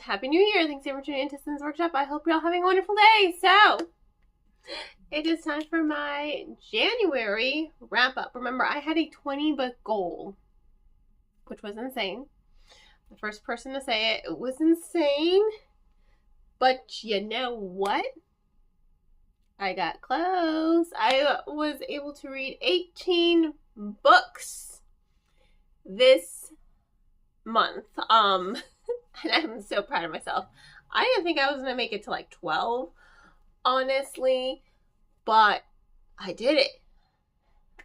Happy New Year. Thanks for tuning into Sin's Workshop. I hope you're all having a wonderful day. So, it is time for my January wrap-up. Remember, I had a 20-book goal, which was insane. The first person to say it was insane. But you know what? I got close. I was able to read 18 books this month. And I'm so proud of myself. I didn't think I was going to make it to like 12, honestly, but I did it.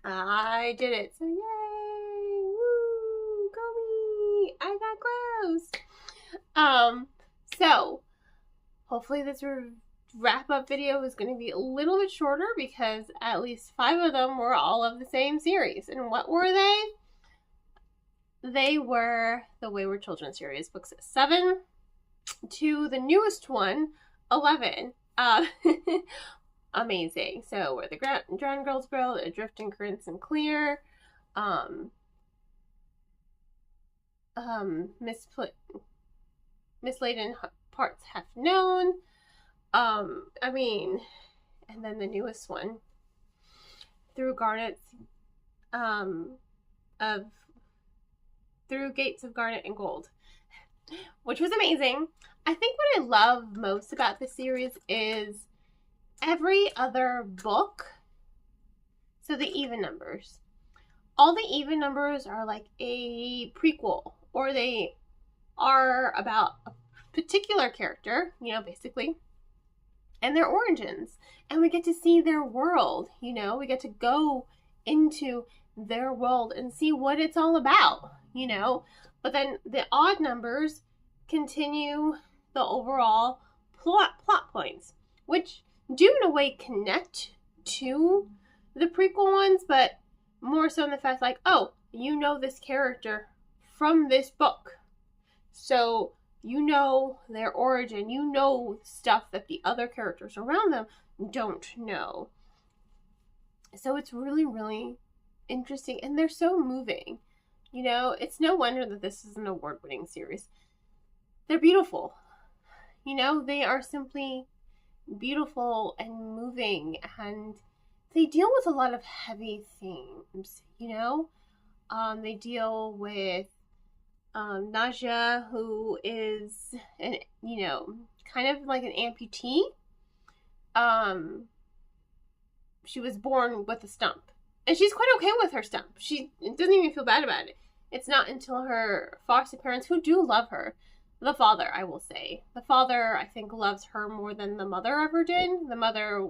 I did it. So yay! Woo! Go me! I got close. So hopefully this wrap-up video is going to be a little bit shorter because at least 5 of them were all of the same series. And what were they? They were the Wayward Children's series, books 7 to the newest one, 11. Amazing. So where the Drowned Girls Grow, Adrift in Currents and Clear, Misladen Parts Half Known, and then the newest one, Through Gates of Garnet and Gold, which was amazing. I think what I love most about this series is every other book, so the even numbers, all the even numbers are like a prequel, or they are about a particular character, basically, and their origins, and we get to see their world, we get to go into their world and see what it's all about, but then the odd numbers continue the overall plot points, which do in a way connect to the prequel ones, but more so in the fact like, oh, this character from this book, so their origin, stuff that the other characters around them don't know. So it's really, really interesting, and they're so moving. It's no wonder that this is an award-winning series. They're beautiful. They are simply beautiful and moving, and they deal with a lot of heavy themes, They deal with Naja, who is, kind of like an amputee. She was born with a stump. And she's quite okay with her stump. She doesn't even feel bad about it. It's not until her foster parents, who do love her, the father, I will say. The father, I think, loves her more than the mother ever did. The mother,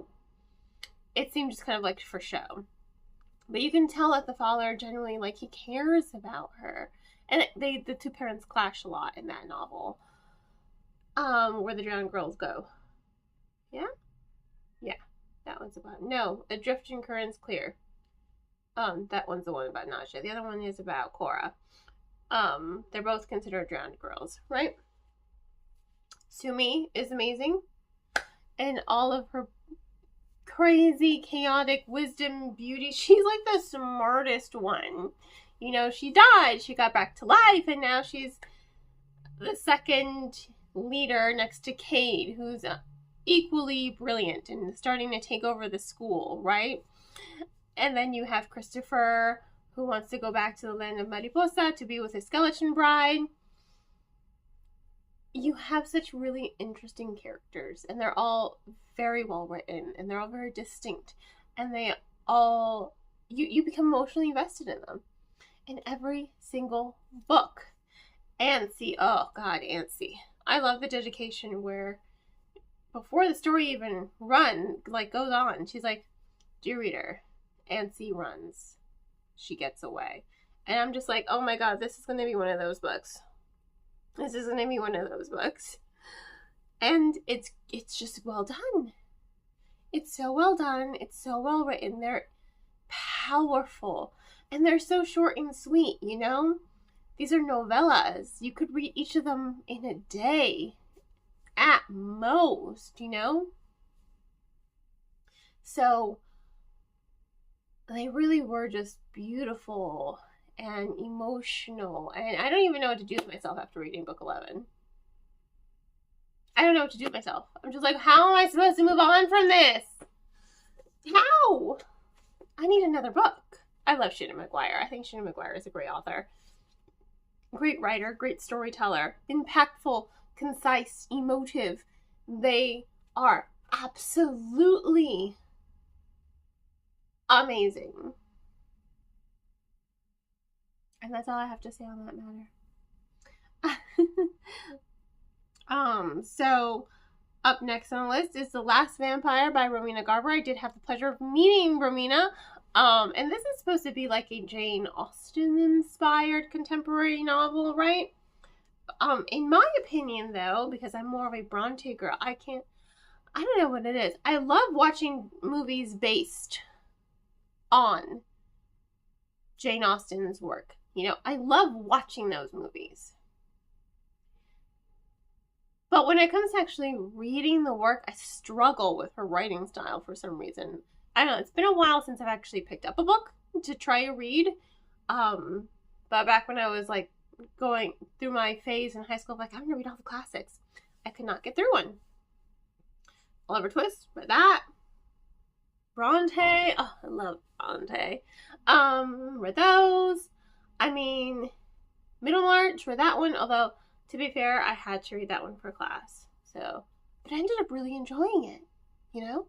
it seemed just kind of like for show. But you can tell that the father generally, he cares about her. And the two parents clash a lot in that novel. Where the Drowned Girls Go. Yeah? Yeah. That one's about... No, Adrift in Currents Clear. That one's the one about Naja. The other one is about Cora. They're both considered drowned girls, right? Sumi is amazing. And all of her crazy, chaotic wisdom, beauty. She's like the smartest one. She died. She got back to life. And now she's the second leader next to Cade, who's equally brilliant and starting to take over the school, right? And then you have Christopher, who wants to go back to the land of Mariposa to be with his skeleton bride. You have such really interesting characters, and they're all very well written, and they're all very distinct, and they all, you become emotionally invested in them. In every single book. Ansi, oh God, Ansi. I love the dedication where before the story even goes on, she's like, dear reader, Ansi runs. She gets away. And I'm just like, oh my God, this is going to be one of those books. This is going to be one of those books. And it's just well done. It's so well done. It's so well written. They're powerful. And they're so short and sweet, These are novellas. You could read each of them in a day. At most, So, they really were just beautiful and emotional. And I don't even know what to do with myself after reading book 11. I don't know what to do with myself. I'm just like, how am I supposed to move on from this? How? I need another book. I love Shannon McGuire. I think Shannon McGuire is a great author. Great writer, great storyteller, impactful, concise, emotive. They are absolutely amazing. And that's all I have to say on that matter. So up next on the list is The Last Vampire by Romina Garber. I did have the pleasure of meeting Romina. And this is supposed to be like a Jane Austen-inspired contemporary novel, right? In my opinion, though, because I'm more of a Bronte girl, I don't know what it is. I love watching movies based on Jane Austen's work. You know, I love watching those movies. But when it comes to actually reading the work, I struggle with her writing style for some reason. I don't know, it's been a while since I've actually picked up a book to try to read. But back when I was like going through my phase in high school, like, I'm gonna read all the classics. I could not get through one. Oliver Twist, read that. Bronte, oh, I love Bronte. Read those. I mean, Middlemarch, read that one, although, to be fair, I had to read that one for class. So, but I ended up really enjoying it, you know?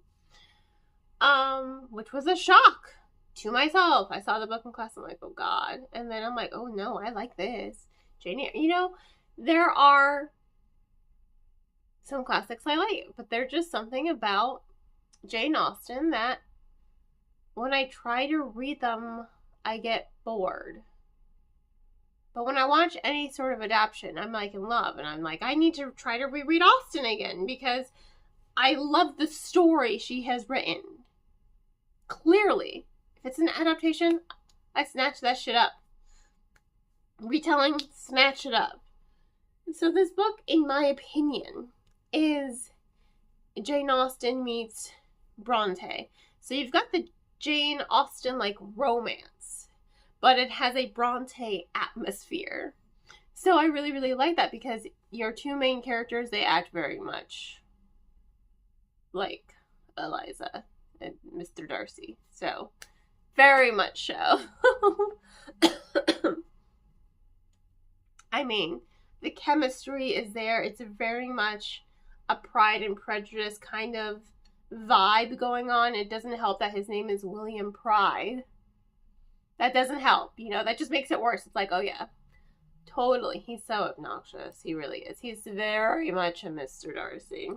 Which was a shock to myself. I saw the book in class, I'm like, oh God. And then I'm like, oh no, I like this. Jane Eyre, you know, there are some classics I like, but there's just something about Jane Austen that when I try to read them, I get bored. But when I watch any sort of adaptation, I'm like in love, and I'm like, I need to try to reread Austen again because I love the story she has written. Clearly, if it's an adaptation, I snatch that shit up. Retelling, snatch it up. So this book, in my opinion, is Jane Austen meets Bronte. So you've got the Jane Austen like romance, but it has a Bronte atmosphere. So I really, really like that because your two main characters, they act very much like Eliza and Mr. Darcy. So, very much so. I mean, the chemistry is there. It's very much a Pride and Prejudice kind of vibe going on. It doesn't help that his name is William Pride. That doesn't help, you know, that just makes it worse. It's like, oh yeah, totally. He's so obnoxious. He really is. He's very much a Mr. Darcy.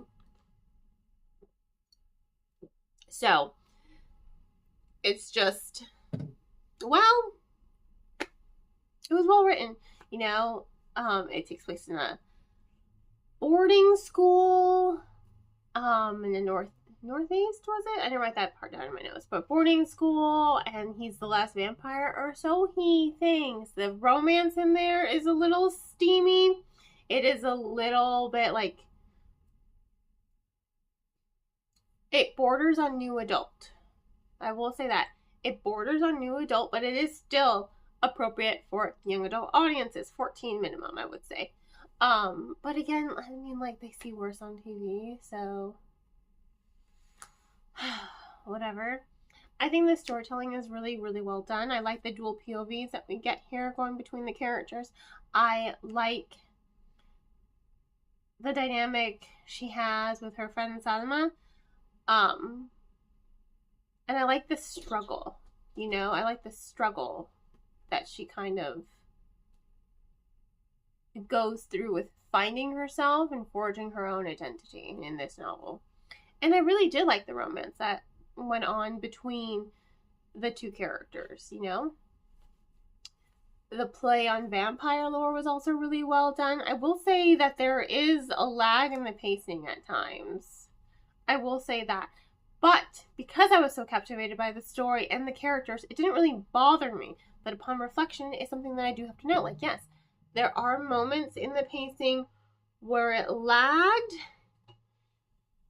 So, it's just, well, it was well written, you know. It takes place in a boarding school, in the northeast, was it? I didn't write that part down in my notes, but boarding school, and he's the last vampire, or so he thinks. The romance in there is a little steamy. It is a little bit like, it borders on new adult. I will say that. It borders on new adult, but it is still appropriate for young adult audiences. 14 minimum, I would say. But again, I mean, like, they see worse on TV, so whatever. I think the storytelling is really, really well done. I like the dual POVs that we get here going between the characters. I like the dynamic she has with her friend Salma. And I like the struggle, you know, I like the struggle that she kind of goes through with finding herself and forging her own identity in this novel. And I really did like the romance that went on between the two characters, you know. The play on vampire lore was also really well done. I will say that there is a lag in the pacing at times. I will say that. But because I was so captivated by the story and the characters, it didn't really bother me. But upon reflection, it's something that I do have to note. Like, yes, there are moments in the pacing where it lagged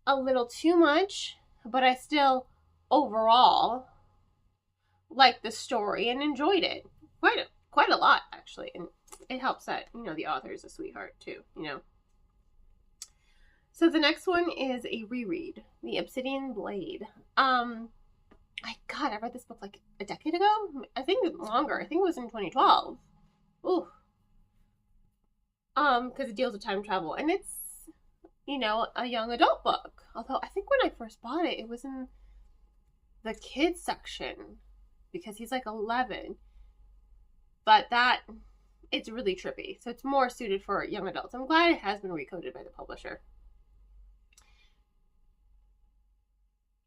a little too much, but I still, overall, liked the story and enjoyed it. Quite a lot, actually. And it helps that, you know, the author is a sweetheart, too, you know. So the next one is a reread, The Obsidian Blade. I read this book like a decade ago. I think longer. I think it was in 2012. Ooh. Because it deals with time travel, and it's, you know, a young adult book. Although I think when I first bought it, it was in the kids section because he's like 11. But it's really trippy, so it's more suited for young adults. I'm glad it has been recoded by the publisher.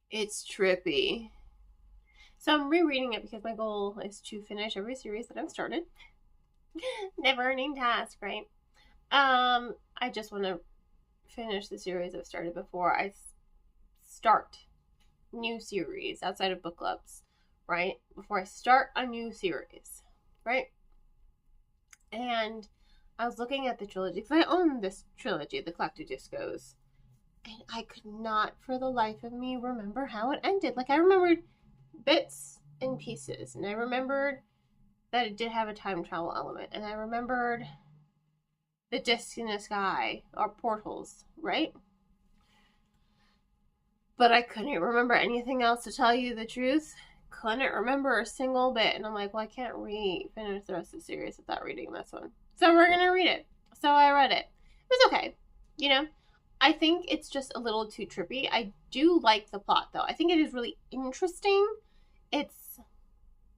It's trippy. So I'm rereading it because my goal is to finish every series that I've started. Never-ending task, right? I just want to finish the series I've started before I start new series outside of book clubs, right? Before I start a new series, right? And I was looking at the trilogy, because I own this trilogy, the Collected Discos, and I could not for the life of me remember how it ended. Like, I remembered bits and pieces, and I remembered that it did have a time travel element, and I remembered the discs in the sky, or portals, right? But I couldn't remember anything else, to tell you the truth. Couldn't remember a single bit, and I'm like, well, I can't finish the rest of the series without reading this one. So we're gonna read it. So I read it. It was okay, you know? I think it's just a little too trippy. I do like the plot, though. I think it is really interesting. It's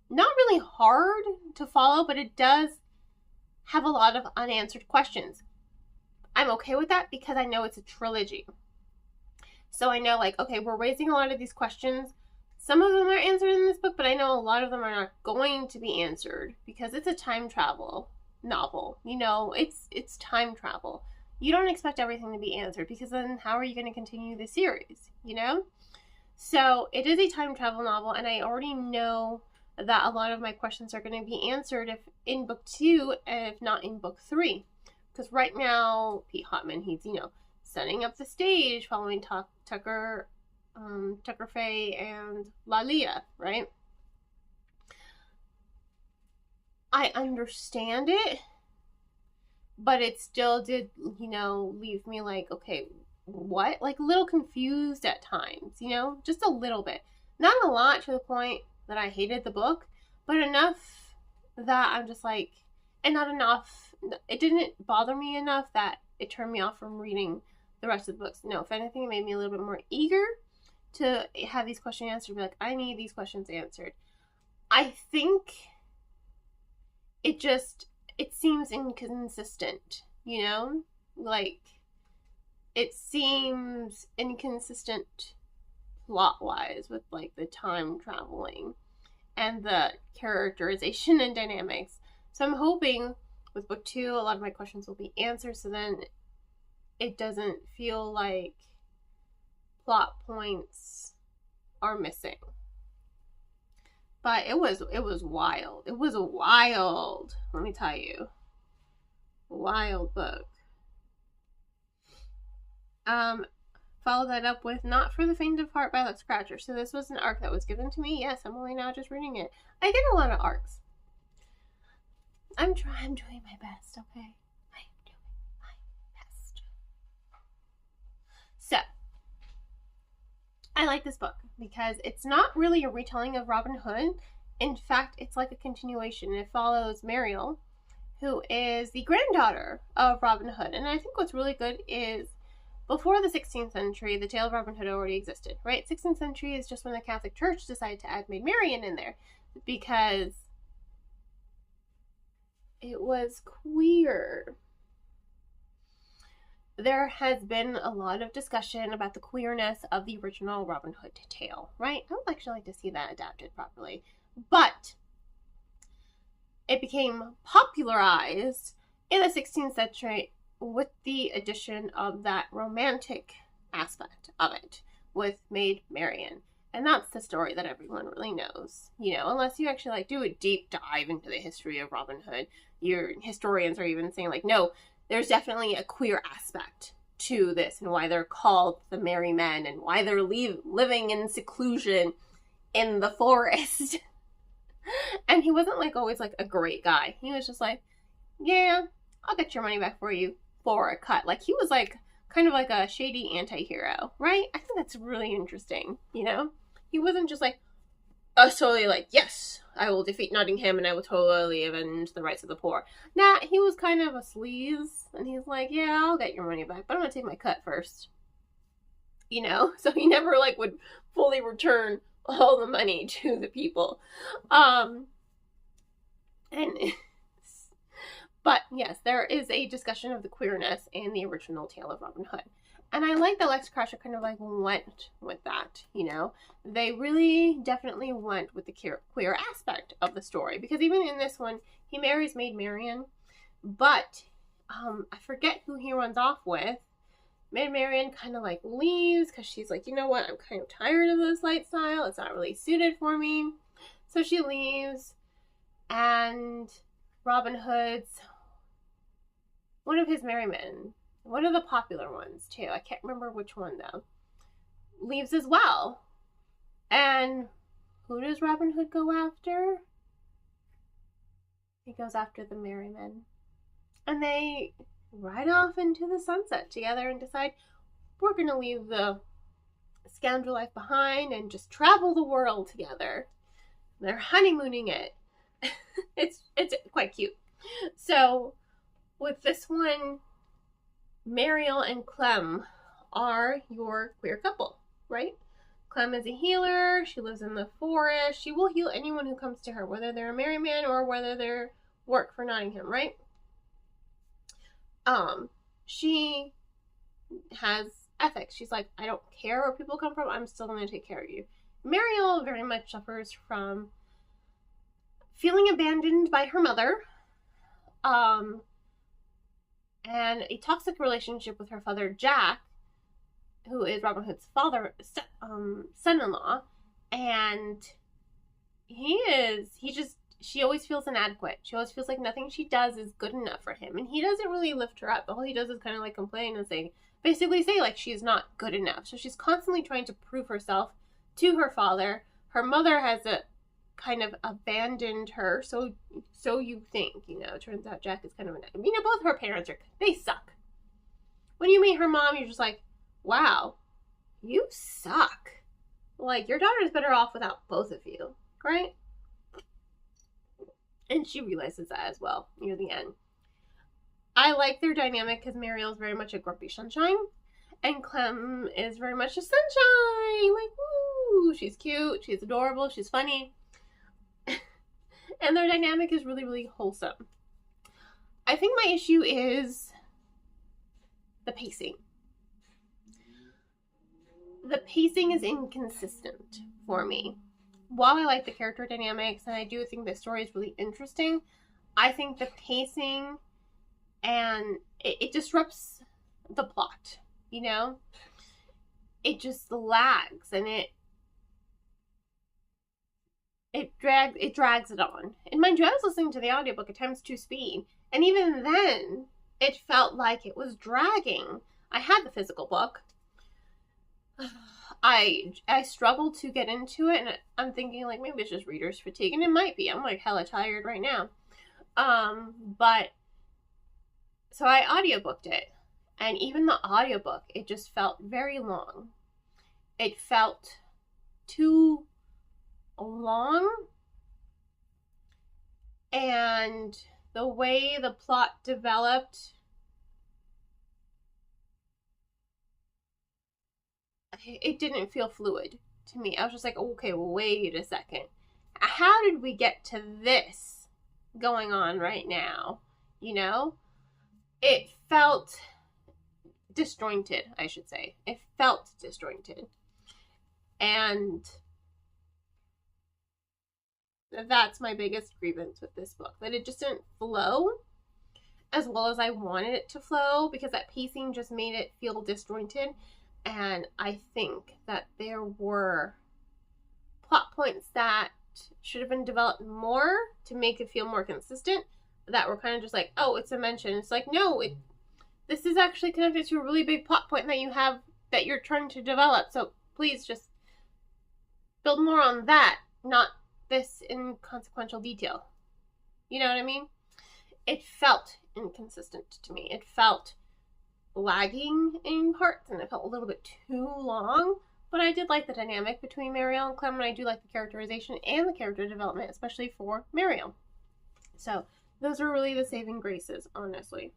not really hard to follow, but it does have a lot of unanswered questions. I'm okay with that because I know it's a trilogy. So I know, like, okay, we're raising a lot of these questions. Some of them are answered in this book, but I know a lot of them are not going to be answered because it's a time travel novel. You know, it's time travel. You don't expect everything to be answered because then how are you going to continue the series, you know? So it is a time travel novel, and I already know that a lot of my questions are going to be answered if in book 2, if not in book 3. Because right now, Pete Hotman, he's, you know, setting up the stage following Tucker Faye and Lalia, right? I understand it, but it still did, you know, leave me like, okay, what? Like a little confused at times, you know, just a little bit. Not a lot to the point that I hated the book, but enough that I'm just like, and not enough, it didn't bother me enough that it turned me off from reading the rest of the books. No, if anything, it made me a little bit more eager to have these questions answered. Be like, I need these questions answered. I think it seems inconsistent, you know? Like, it seems inconsistent plot-wise with, like, the time traveling and the characterization and dynamics. So I'm hoping with book 2, a lot of my questions will be answered, so then it doesn't feel like plot points are missing. But it was wild. It was a wild, let me tell you, wild book. Follow that up with Not for the Faint of Heart by Alex Scratcher. So this was an arc that was given to me. Yes, I'm only now just reading it. I get a lot of arcs. I'm doing my best, okay? I am doing my best. So, I like this book because it's not really a retelling of Robin Hood. In fact, it's like a continuation. It follows Mariel, who is the granddaughter of Robin Hood. And I think what's really good is before the 16th century, the tale of Robin Hood already existed, right? 16th century is just when the Catholic Church decided to add Maid Marian in there because it was queer. There has been a lot of discussion about the queerness of the original Robin Hood tale, right? I would actually like to see that adapted properly. But it became popularized in the 16th century with the addition of that romantic aspect of it with Maid Marian. And that's the story that everyone really knows, you know, unless you actually like do a deep dive into the history of Robin Hood. Your historians are even saying like, no, there's definitely a queer aspect to this and why they're called the Merry Men and why they're living in seclusion in the forest. And he wasn't like always like a great guy. He was just like, yeah, I'll get your money back for you for a cut. Like he was like kind of like a shady anti-hero, right? I think that's really interesting, you know? He wasn't just like, totally like, yes, I will defeat Nottingham and I will totally avenge the rights of the poor. Nah, he was kind of a sleaze, and he's like, yeah, I'll get your money back, but I'm gonna take my cut first. You know? So he never, like, would fully return all the money to the people. But yes, there is a discussion of the queerness in the original Tale of Robin Hood. And I like that Lex Crusher kind of like went with that, you know? They really definitely went with the queer aspect of the story. Because even in this one, he marries Maid Marian, but I forget who he runs off with. Maid Marian kind of like leaves because she's like, you know what, I'm kind of tired of this lifestyle. It's not really suited for me. So she leaves, and Robin Hood's one of his merry men, one of the popular ones too, I can't remember which one though, leaves as well. And who does Robin Hood go after? He goes after the merry men. And they ride off into the sunset together and decide, we're going to leave the scoundrel life behind and just travel the world together. They're honeymooning it. It's quite cute. So with this one, Mariel and Clem are your queer couple, right? Clem is a healer. She lives in the forest. She will heal anyone who comes to her, whether they're a merry man or whether they're work for Nottingham, right? She has ethics. She's like, I don't care where people come from. I'm still going to take care of you. Mariel very much suffers from feeling abandoned by her mother, and a toxic relationship with her father, Jack, who is Robin Hood's son-in-law, and she always feels inadequate. She always feels like nothing she does is good enough for him, and he doesn't really lift her up. All he does is kind of like complain and basically say like she's not good enough. So she's constantly trying to prove herself to her father. Her mother has kind of abandoned her, so you think, you know. Turns out Jack is kind of both her parents they suck. When you meet her mom, you're just like, wow, you suck. Like, your daughter is better off without both of you, right? And she realizes that as well near the end. I like their dynamic because Mariel's very much a grumpy sunshine, and Clem is very much a sunshine. Like, woo! She's cute, she's adorable, she's funny. And their dynamic is really, really wholesome. I think my issue is the pacing. The pacing is inconsistent for me. While I like the character dynamics and I do think the story is really interesting, I think the pacing and it disrupts the plot, you know? It just lags and it drags it on. And mind you, I was listening to the audiobook at times 2 speed, and even then it felt like it was dragging. I had the physical book. I struggled to get into it, and I'm thinking like maybe it's just reader's fatigue, and it might be. I'm like hella tired right now. But so I audiobooked it, and even the audiobook, it just felt very long. It felt too long, and the way the plot developed, it didn't feel fluid to me. I was just like, okay, well, wait a second. How did we get to this going on right now? You know? It felt disjointed, I should say. It felt disjointed. And that's my biggest grievance with this book. That it just didn't flow as well as I wanted it to flow, because that pacing just made it feel disjointed. And I think that there were plot points that should have been developed more to make it feel more consistent, that were kind of just like, oh, it's a mention. It's like, no, this is actually connected to a really big plot point that you have, that you're trying to develop. So please just build more on that, not this inconsequential detail. You know what I mean? It felt inconsistent to me. It felt lagging in parts and it felt a little bit too long. But I did like the dynamic between Mariel and Clem, and I do like the characterization and the character development, especially for Mariel. So those were really the saving graces, honestly.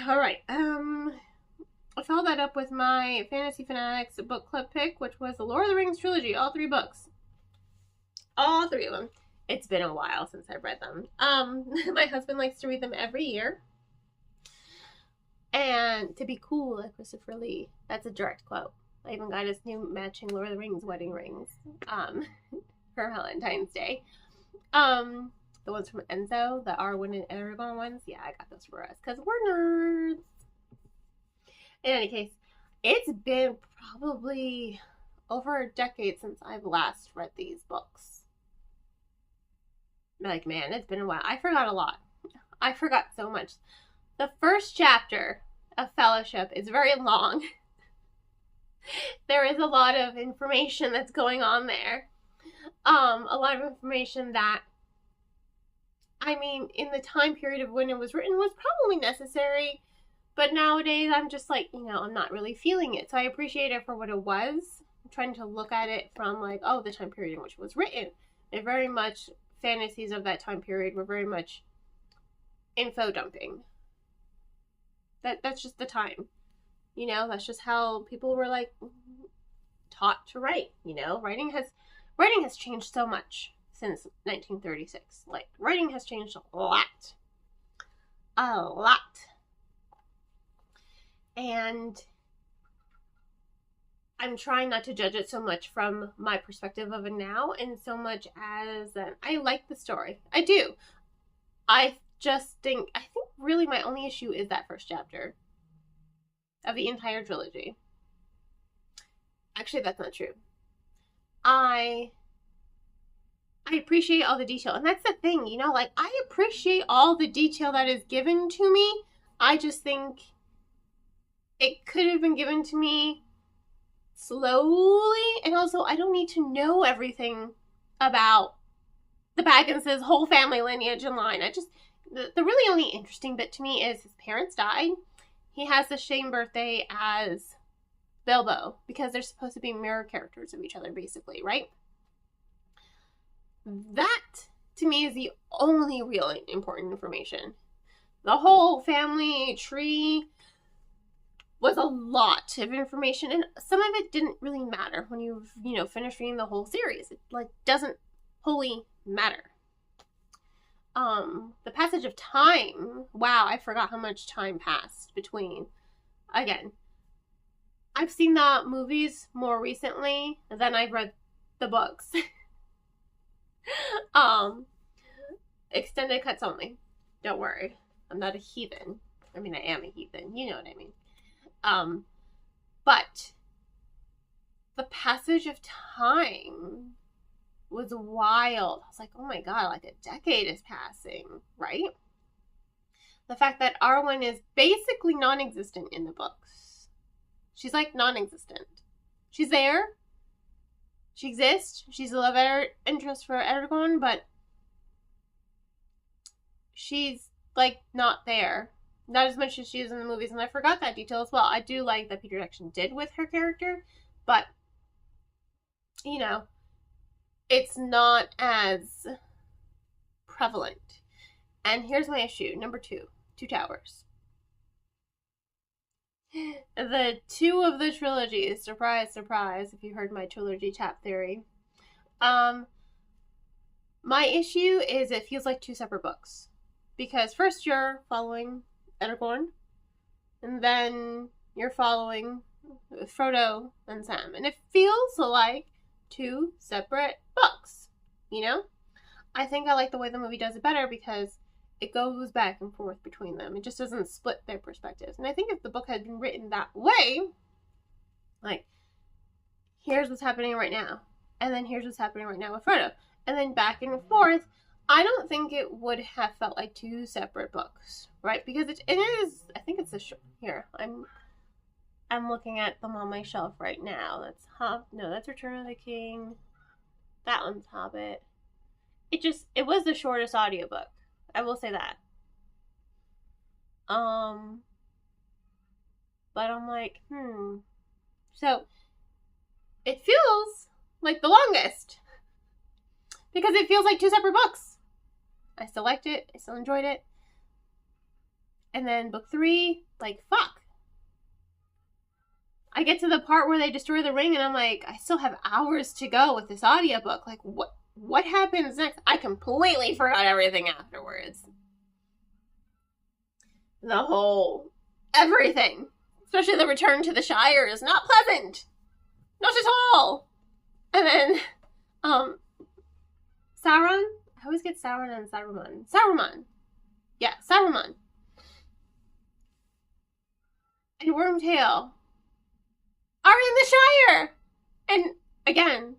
All right. I followed that up with my Fantasy Fanatics book club pick, which was the Lord of the Rings trilogy, all 3 books. All 3 of them. It's been a while since I've read them. My husband likes to read them every year. And to be cool like Christopher Lee. That's a direct quote. I even got his new matching Lord of the Rings wedding rings for Valentine's Day. The ones from Enzo, the Arwen and Eragon ones, yeah, I got those for us because we're nerds. In any case, it's been probably over a decade since I've last read these books. Like, man, it's been a while. I forgot a lot. I forgot so much. The first chapter of Fellowship is very long. There is a lot of information that's going on there. A lot of information that, I mean, in the time period of when it was written was probably necessary, but nowadays I'm just like, you know, I'm not really feeling it. So I appreciate it for what it was. I'm trying to look at it from like, oh, the time period in which it was written. They're very much, fantasies of that time period were very much info dumping. That's just the time. You know, that's just how people were like taught to write, you know. Writing has changed so much since 1936. Like, writing has changed a lot. A lot. And I'm trying not to judge it so much from my perspective of it now, and so much as I like the story. I do. I think really my only issue is that first chapter of the entire trilogy. Actually, that's not true. I appreciate all the detail, and that's the thing, you know, like, I appreciate all the detail that is given to me. I just think it could have been given to me slowly, and also I don't need to know everything about the Baggins' whole family lineage and line. The really only interesting bit to me is his parents died. He has the same birthday as Bilbo, because they're supposed to be mirror characters of each other, basically, right? That, to me, is the only real important information. The whole family tree was a lot of information, and some of it didn't really matter when you finish reading the whole series. It, like, doesn't wholly matter. The passage of time, wow, I forgot how much time passed between, again, I've seen the movies more recently than I've read the books. Extended cuts only. Don't worry. I'm not a heathen. I mean, I am a heathen. You know what I mean. But the passage of time was wild. I was like, oh my god, like a decade is passing, right? The fact that Arwen is basically non-existent in the books. She's like non-existent. She's there. She exists. She's a love interest for Eragon, but she's like not there. Not as much as she is in the movies, and I forgot that detail as well. I do like that Peter Jackson did with her character, but, you know, it's not as prevalent. And here's my issue. Number 2. 2 Towers. The 2 of the trilogy, surprise, surprise, if you heard my trilogy tap theory. My issue is it feels like 2 separate books. Because first you're following Eragon, and then you're following Frodo and Sam. And it feels like 2 separate books, you know? I think I like the way the movie does it better because it goes back and forth between them. It just doesn't split their perspectives. And I think if the book had been written that way, like, here's what's happening right now, and then here's what's happening right now with Frodo, and then back and forth, I don't think it would have felt like 2 separate books, right? Because it is, I think it's here, I'm looking at them on my shelf right now. That's Return of the King. That one's Hobbit. It was the shortest audiobook. I will say that. But I'm like, So, it feels like the longest. Because it feels like 2 separate books. I still liked it. I still enjoyed it. And then book 3, like, fuck. I get to the part where they destroy the ring and I'm like, I still have hours to go with this audiobook. Like, what happens next? I completely forgot everything afterwards. The whole everything. Especially the return to the Shire is not pleasant. Not at all. And then, Sauron? I always get Sauron and Saruman. Saruman. Yeah, Saruman. And Wormtail are in the Shire. And again,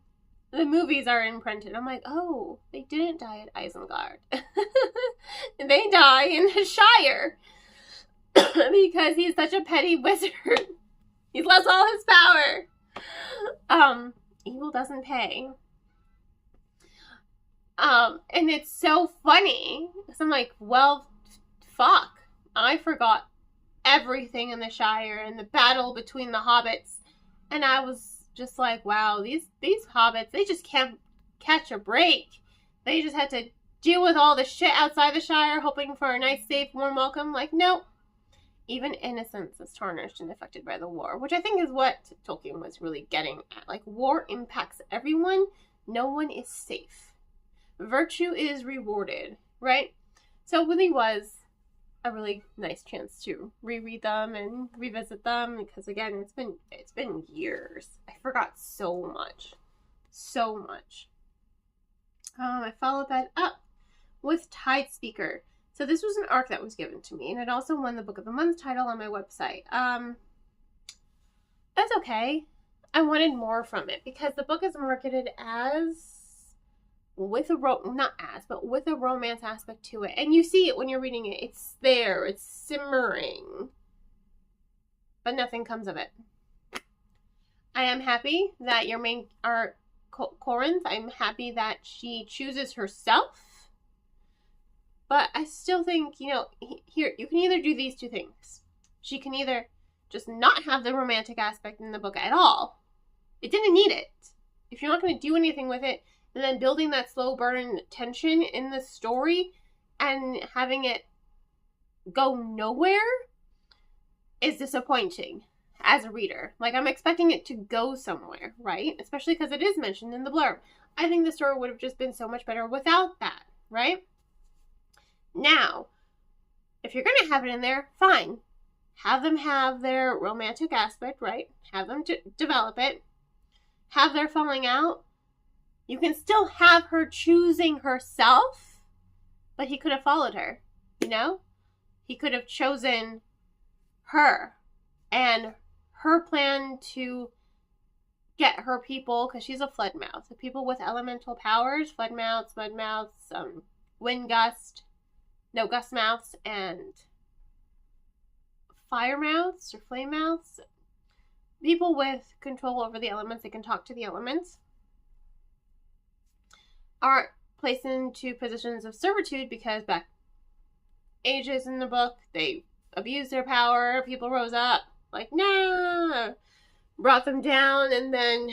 the movies are imprinted. I'm like, oh, they didn't die at Isengard. They die in the Shire. Because he's such a petty wizard. He's lost all his power. Evil doesn't pay. And it's so funny. Because I'm like, well, fuck. I forgot everything in the Shire and the battle between the hobbits. And I was just like, wow, these hobbits, they just can't catch a break. They just had to deal with all the shit outside the Shire, hoping for a nice, safe, warm welcome. Like, nope. Even innocence is tarnished and affected by the war, which I think is what Tolkien was really getting at. Like, war impacts everyone. No one is safe. Virtue is rewarded, right? So it really was a really nice chance to reread them and revisit them because, again, it's been years. I forgot so much. So much. I followed that up with Tidespeaker. So this was an arc that was given to me, and it also won the Book of the Month title on my website. That's okay. I wanted more from it because the book is marketed as with a romance aspect to it, and you see it when you're reading it. It's there. It's simmering, but nothing comes of it. I am happy that Corinth. I'm happy that she chooses herself. But I still think, here, you can either do these 2 things. She can either just not have the romantic aspect in the book at all. It didn't need it. If you're not going to do anything with it, and then building that slow burn tension in the story and having it go nowhere is disappointing as a reader. Like, I'm expecting it to go somewhere, right? Especially because it is mentioned in the blurb. I think the story would have just been so much better without that, right? Now, if you're going to have it in there, fine. Have them have their romantic aspect, right? Have them develop it. Have their falling out. You can still have her choosing herself, but he could have followed her, He could have chosen her and her plan to get her people, because she's a floodmouth. The people with elemental powers, floodmouths, mudmouths, gustmouths, and firemouths or flamemouths. People with control over the elements, they can talk to the elements, are placed into positions of servitude because back ages in the book, they abused their power, people rose up, like, nah, brought them down, and then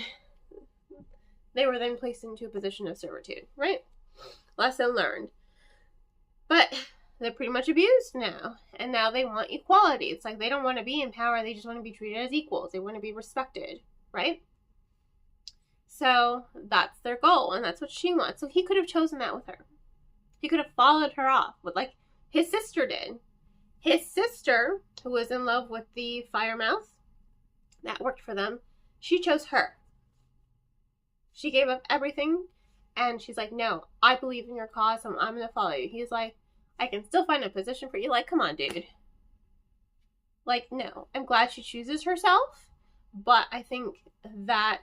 they were then placed into a position of servitude, right? Lesson learned. But they're pretty much abused now, and now they want equality. It's like they don't want to be in power, they just want to be treated as equals. They want to be respected, right? So that's their goal, and that's what she wants. So he could have chosen that with her. He could have followed her off, like his sister did. His sister, who was in love with the firemouth, that worked for them, she chose her. She gave up everything, and she's like, no, I believe in your cause, so I'm going to follow you. He's like, I can still find a position for you. Like, come on, dude. Like, no. I'm glad she chooses herself, but I think that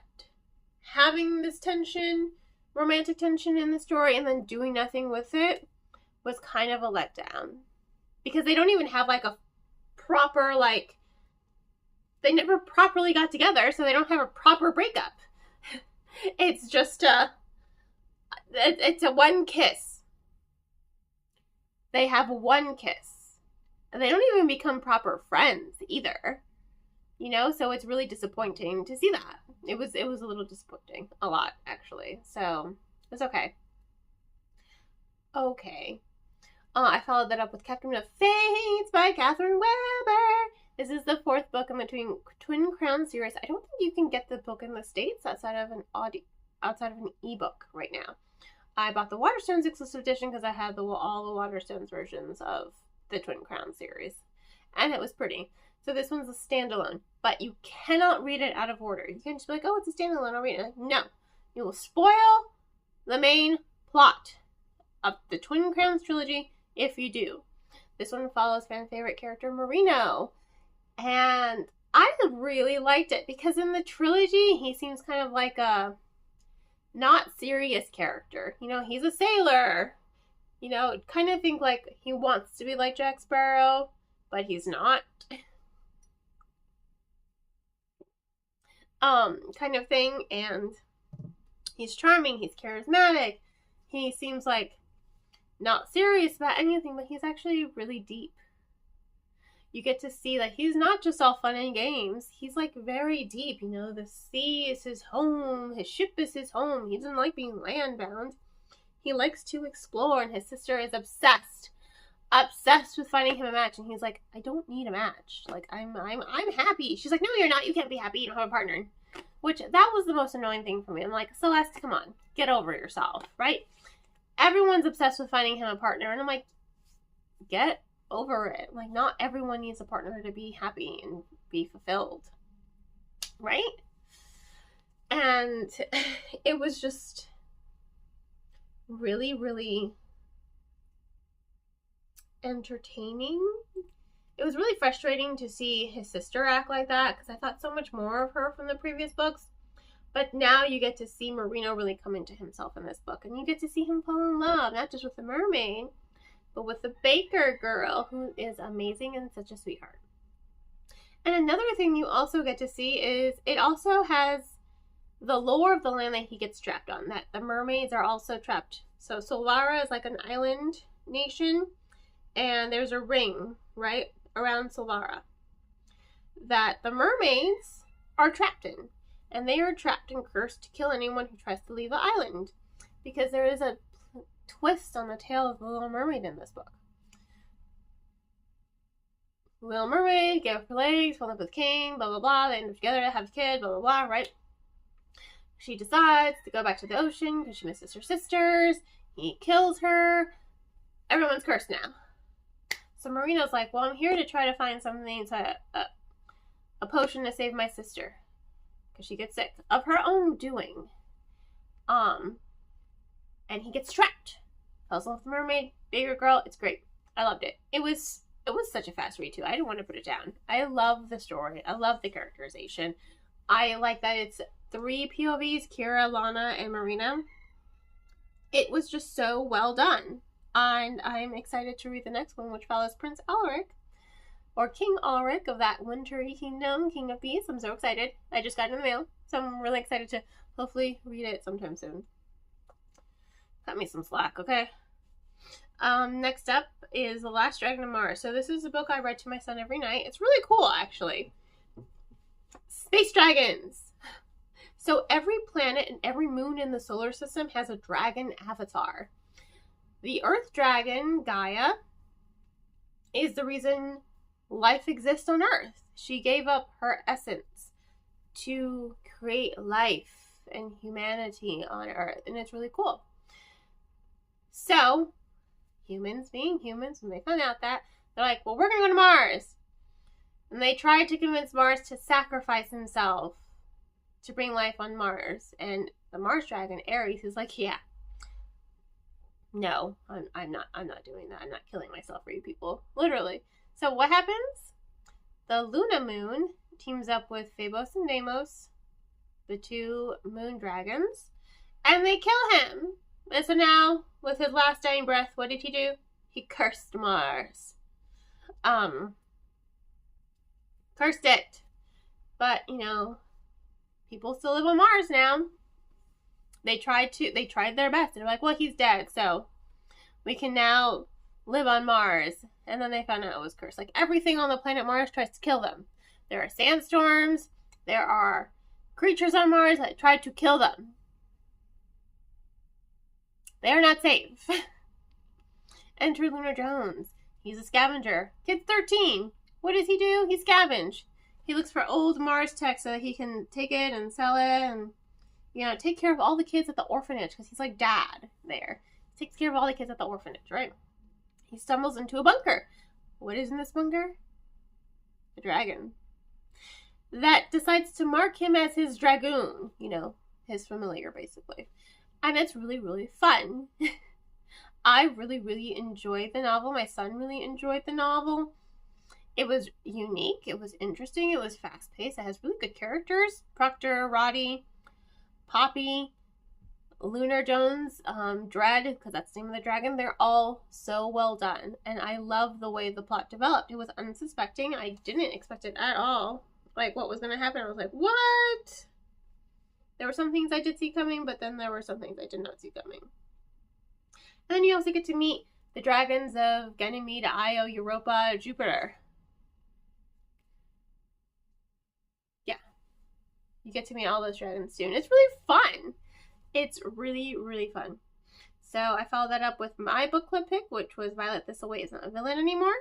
having this tension, romantic tension in the story, and then doing nothing with it was kind of a letdown. Because they don't even have, like, a proper, like, they never properly got together, so they don't have a proper breakup. It's just it's a one kiss. They have one kiss. they don't even become proper friends either. You know, so it's really disappointing to see that. It was a little disappointing. A lot, actually. So, it's okay. Okay. I followed that up with Captain of Fates by Catherine Weber. This is the 4th book in the Twin Crown series. I don't think you can get the book in the States outside of an ebook right now. I bought the Waterstones exclusive edition because I had all the Waterstones versions of the Twin Crown series. And it was pretty. So this one's a standalone. But you cannot read it out of order. You can't just be like, oh, it's a standalone, I'll read it. No. You will spoil the main plot of the Twin Crowns trilogy if you do. This one follows fan favorite character Marino. And I really liked it because in the trilogy, he seems kind of like a not serious character. You know, he's a sailor. You know, kind of think like he wants to be like Jack Sparrow, but he's not. Kind of thing. And he's charming. He's charismatic. He seems like not serious about anything, but he's actually really deep. You get to see that he's not just all fun and games. He's like very deep, you know. The sea is his home. His ship is his home. He doesn't like being land-bound. He likes to explore, and his sister is obsessed with finding him a match. And he's like, I don't need a match. Like, I'm happy. She's like, no, you're not. You can't be happy. You don't have a partner. Which, that was the most annoying thing for me. I'm like, Celeste, come on. Get over yourself, right? Everyone's obsessed with finding him a partner. And I'm like, get over it. Like, not everyone needs a partner to be happy and be fulfilled, right? And it was just really, really entertaining. It was really frustrating to see his sister act like that because I thought so much more of her from the previous books. But now you get to see Marino really come into himself in this book, and you get to see him fall in love, not just with the mermaid, but with the baker girl, who is amazing and such a sweetheart. And another thing you also get to see is it also has the lore of the land that he gets trapped on, that the mermaids are also trapped. So Solvara is like an island nation, and there's a ring, right, around Solvara that the mermaids are trapped in. And they are trapped and cursed to kill anyone who tries to leave the island. Because there is a twist on the tale of the Little Mermaid in this book. Little Mermaid, gave up her legs, fell in love with the king, blah, blah, blah. They end up together to have a kid, blah, blah, blah, right? She decides to go back to the ocean because she misses her sisters. He kills her. Everyone's cursed now. So Marino's like, well, I'm here to try to find something, a potion to save my sister. Because she gets sick of her own doing. And he gets trapped. Falls in love with the mermaid, bigger girl. It's great. I loved it. It was such a fast read too. I didn't want to put it down. I love the story. I love the characterization. I like that it's 3 POVs, Kira, Lana, and Marina. It was just so well done. And I'm excited to read the next one, which follows Prince Alaric. Or King Ulrich of that wintry kingdom, King of Beasts. I'm so excited. I just got it in the mail, so I'm really excited to hopefully read it sometime soon. Cut me some slack, okay? Next up is The Last Dragon of Mars. So this is a book I read to my son every night. It's really cool, actually. Space dragons! So every planet and every moon in the solar system has a dragon avatar. The Earth dragon, Gaia, is the reason life exists on Earth. She gave up her essence to create life and humanity on Earth, and it's really cool. So, humans being humans, when they found out that, they're like, well, we're going to go to Mars. And they tried to convince Mars to sacrifice himself to bring life on Mars. And the Mars dragon, Ares, is like, yeah, no, I'm not doing that. I'm not killing myself for you people. Literally. So what happens? The Luna Moon teams up with Phoebos and Deimos, the 2 moon dragons, and they kill him. And so now, with his last dying breath, what did he do? He cursed Mars. Cursed it. But, you know, people still live on Mars now. They tried their best. They're like, well, he's dead, so we can now live on Mars. And then they found out it was cursed. Like, everything on the planet Mars tries to kill them. There are sandstorms. There are creatures on Mars that try to kill them. They are not safe. Enter Lunar Jones. He's a scavenger. Kid's 13. What does he do? He scavenge. He looks for old Mars tech so that he can take it and sell it and, you know, take care of all the kids at the orphanage, because he's like dad there. He takes care of all the kids at the orphanage, right? He stumbles into a bunker. What is in this bunker? A dragon. That decides to mark him as his dragoon, you know, his familiar, basically. And it's really, really fun. I really, really enjoyed the novel. My son really enjoyed the novel. It was unique. It was interesting. It was fast-paced. It has really good characters. Proctor, Roddy, Poppy, Lunar Jones, Dread, because that's the name of the dragon. They're all so well done. And I love the way the plot developed. It was unsuspecting. I didn't expect it at all. Like, what was going to happen? I was like, what? There were some things I did see coming, but then there were some things I did not see coming. And then you also get to meet the dragons of Ganymede, Io, Europa, Jupiter. Yeah. You get to meet all those dragons soon. It's really fun. It's really, really fun. So I followed that up with my book club pick, which was Violet Thistlewaite is not a villain anymore.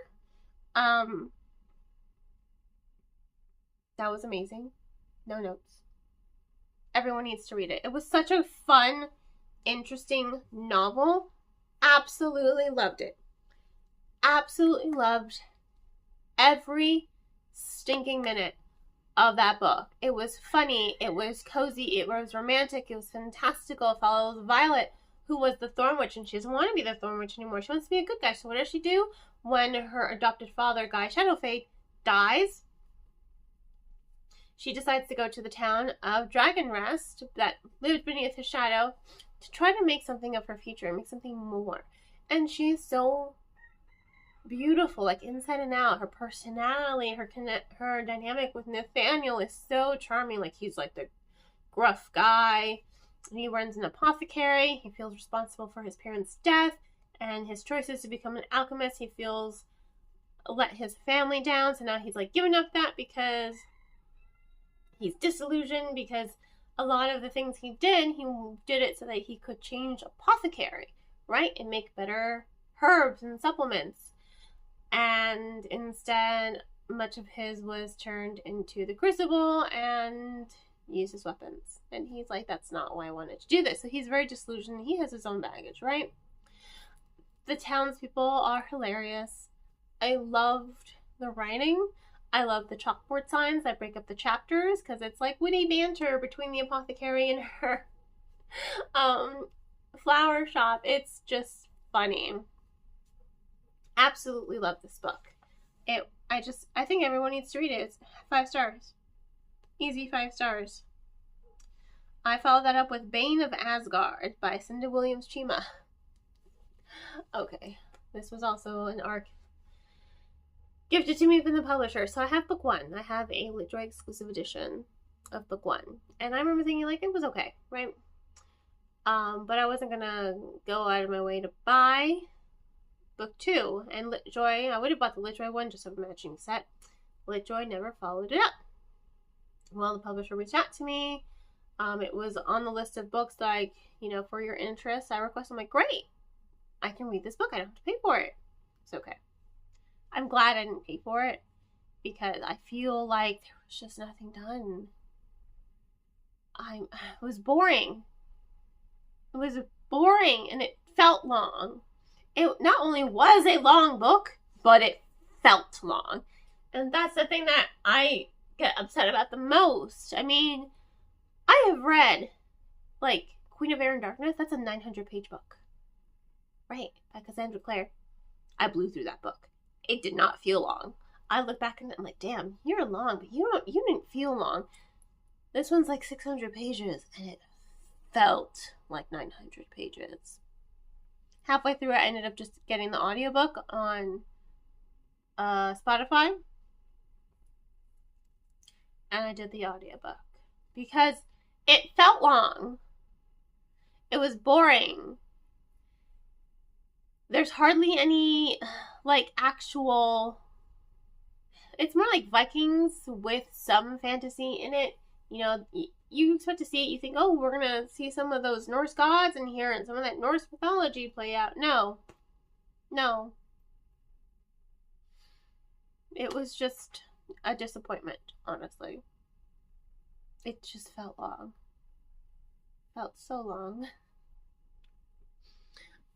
That was amazing. No notes. Everyone needs to read it. It was such a fun, interesting novel. Absolutely loved it. Absolutely loved every stinking minute of that book. It was funny. It was cozy. It was romantic. It was fantastical. It follows Violet, who was the Thorn Witch, and she doesn't want to be the Thorn Witch anymore. She wants to be a good guy. So what does she do? When her adopted father, Guy Shadowfade, dies, she decides to go to the town of Dragonrest that lived beneath his shadow to try to make something of her future and make something more. And she's so beautiful, like inside and out. Her personality, her dynamic with Nathaniel is so charming. Like, he's like the gruff guy. He runs an apothecary. He feels responsible for his parents' death and his choices to become an alchemist. He feels let his family down, so now he's like giving up that because he's disillusioned, because a lot of the things he did it so that he could change apothecary, right? And make better herbs and supplements. And instead, much of his was turned into the crucible and used as weapons. And he's like, that's not why I wanted to do this. So he's very disillusioned. He has his own baggage, right? The townspeople are hilarious. I loved the writing. I love the chalkboard signs that break up the chapters, because it's like witty banter between the apothecary and her flower shop. It's just funny. Absolutely love this book. I think everyone needs to read it. It's 5 stars. Easy 5 stars. I followed that up with Bane of Asgard by Cinda Williams Chima. Okay, this was also an arc gifted to me from the publisher. So I have book 1. I have a LitJoy exclusive edition of book 1. And I remember thinking, like, it was okay, right? But I wasn't gonna go out of my way to buy book 2. And LitJoy, I would have bought the LitJoy one just of a matching set. LitJoy never followed it up. Well, the publisher reached out to me. It was on the list of books, like, you know, for your interest. I requested, I'm like, great. I can read this book. I don't have to pay for it. It's okay. I'm glad I didn't pay for it, because I feel like there was just nothing done. It was boring. It was boring, and it felt long. It not only was a long book, but it felt long. And that's the thing that I get upset about the most. I mean, I have read, like, Queen of Air and Darkness. That's a 900-page book. Right, by Cassandra Clare. I blew through that book. It did not feel long. I look back and I'm like, damn, you're long, but you didn't feel long. This one's like 600 pages, and it felt like 900 pages. Halfway through it, I ended up just getting the audiobook on Spotify. And I did the audiobook because it felt long. It was boring. there's hardly any, like, actual... It's more like Vikings with some fantasy in it. You know, you expect to see it, you think, oh, we're gonna see some of those Norse gods in here and some of that Norse mythology play out. No. No. It was just a disappointment, honestly. It just felt long. Felt so long.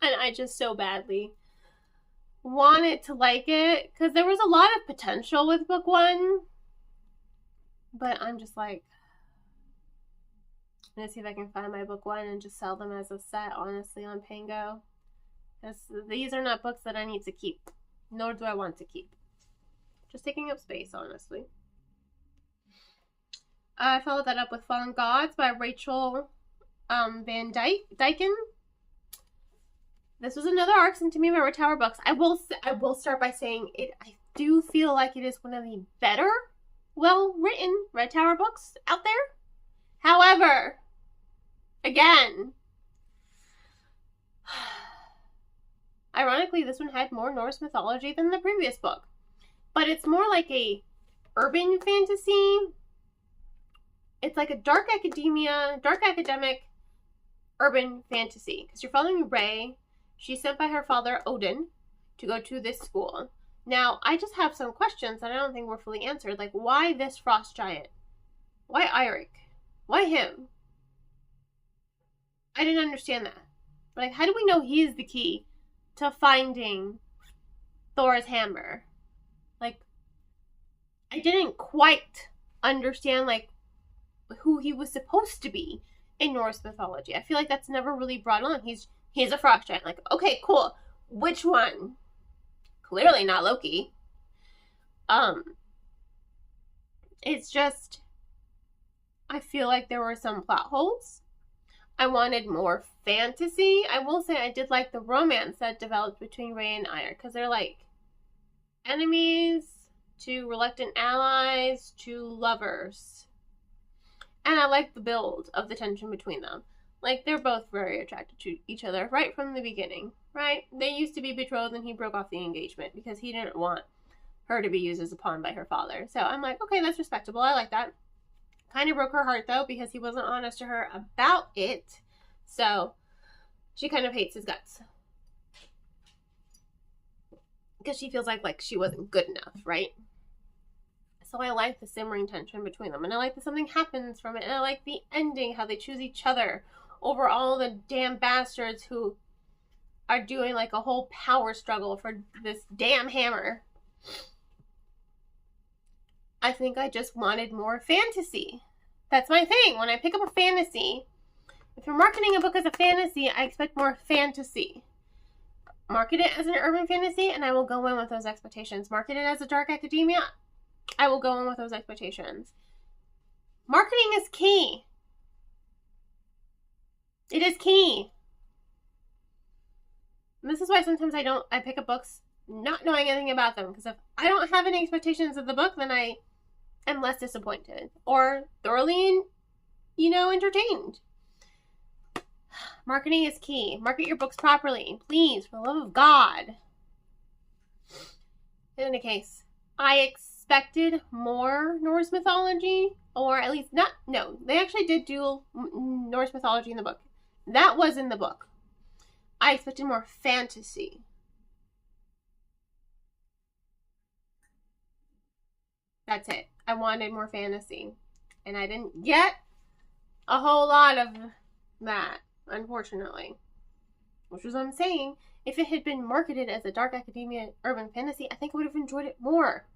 And I just so badly wanted to like it, because there was a lot of potential with book one. But I'm just like, I'm gonna see if I can find my book one and just sell them as a set, honestly, on Pango. Because these are not books that I need to keep, nor do I want to keep. Just taking up space, honestly. I followed that up with Fallen Gods by Rachel Van Dyken. This was another arc sent to me by Red Tower Books. I will start by saying it. I do feel like it is one of the better, well-written Red Tower books out there. However, again, ironically, this one had more Norse mythology than the previous book. But it's more like a urban fantasy. It's like a dark academic urban fantasy. Because you're following Rey. She's sent by her father, Odin, to go to this school. Now, I just have some questions that I don't think were fully answered. Like, why this frost giant? Why Eirik? Why him? I didn't understand that. Like, how do we know he's the key to finding Thor's hammer? Like, I didn't quite understand, like, who he was supposed to be in Norse mythology. I feel like that's never really brought on. He's a frost giant. Like, okay, cool. Which one? Clearly not Loki. It's just, I feel like there were some plot holes. I wanted more fantasy. I will say I did like the romance that developed between Rey and Eirik, because they're like enemies to reluctant allies to lovers. And I like the build of the tension between them. Like, they're both very attracted to each other right from the beginning, right? They used to be betrothed and he broke off the engagement because he didn't want her to be used as a pawn by her father. So I'm like, okay, that's respectable. I like that. Kind of broke her heart, though, because he wasn't honest to her about it. So she kind of hates his guts. Because she feels like she wasn't good enough, right? So I like the simmering tension between them. And I like that something happens from it. And I like the ending, how they choose each other over all the damn bastards who are doing like a whole power struggle for this damn hammer. I think I just wanted more fantasy. That's my thing. When I pick up a fantasy, if you're marketing a book as a fantasy, I expect more fantasy. Market it as an urban fantasy, and I will go in with those expectations. Market it as a dark academia, I will go in with those expectations. Marketing is key. It is key. And this is why sometimes I pick up books not knowing anything about them. Because if I don't have any expectations of the book, then I am less disappointed. Or thoroughly, entertained. Marketing is key. Market your books properly. Please, for the love of God. In any case, I expected more Norse mythology. Or at least they actually did do Norse mythology in the book. That was in the book. I expected more fantasy. That's it. I wanted more fantasy. And I didn't get a whole lot of that, unfortunately. Which is what I'm saying. If it had been marketed as a dark academia urban fantasy, I think I would have enjoyed it more.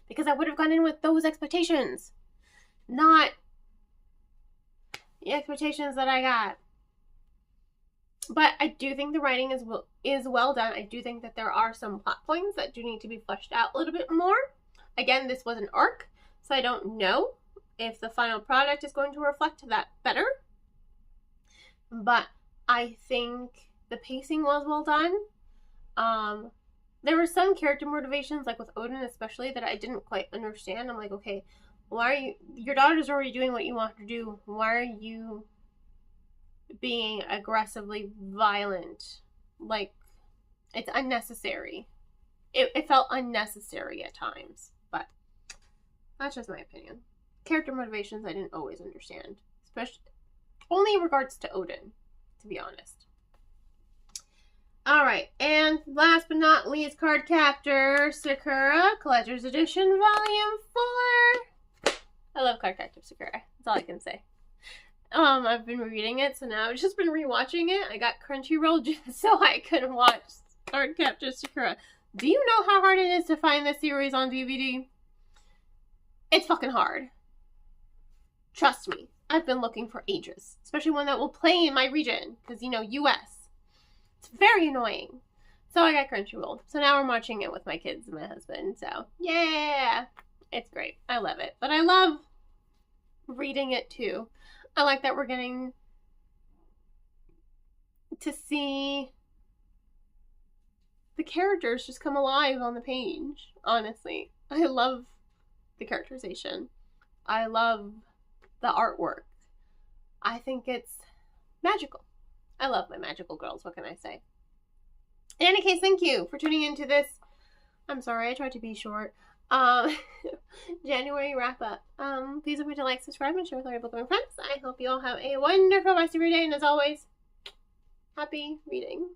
Because I would have gone in with those expectations. Not the expectations that I got. But I do think the writing is well done. I do think that there are some plot points that do need to be fleshed out a little bit more. Again, this was an arc, so I don't know if the final product is going to reflect that better. But I think the pacing was well done. There were some character motivations, like with Odin especially, that I didn't quite understand. I'm like, okay, why are your daughter's already doing what you want her to do. Why are you being aggressively violent? Like, It's unnecessary. It felt unnecessary at times, but that's just my opinion. Character motivations I didn't always understand, especially only in regards to Odin, to be honest. Alright, and last but not least, Cardcaptor Sakura, Collector's Edition, Volume 4. I love Cardcaptor Sakura. That's all I can say. I've been reading it, so now I've just been rewatching it. I got Crunchyroll just so I could watch Cardcaptor Sakura. Do you know how hard it is to find this series on DVD? It's fucking hard. Trust me. I've been looking for ages. Especially one that will play in my region. Because, you know, US. It's very annoying. So I got Crunchyroll. So now we're watching it with my kids and my husband. So, yeah. It's great. I love it. But I love reading it too. I like that we're getting to see the characters just come alive on the page. Honestly. I love the characterization. I love the artwork. I think it's magical. I love my magical girls. What can I say? In any case, thank you for tuning into this. I'm sorry, I tried to be short. January wrap up. Please don't forget to like, subscribe, and share with all your book loving friends. I hope you all have a wonderful rest of your day, and as always, happy reading.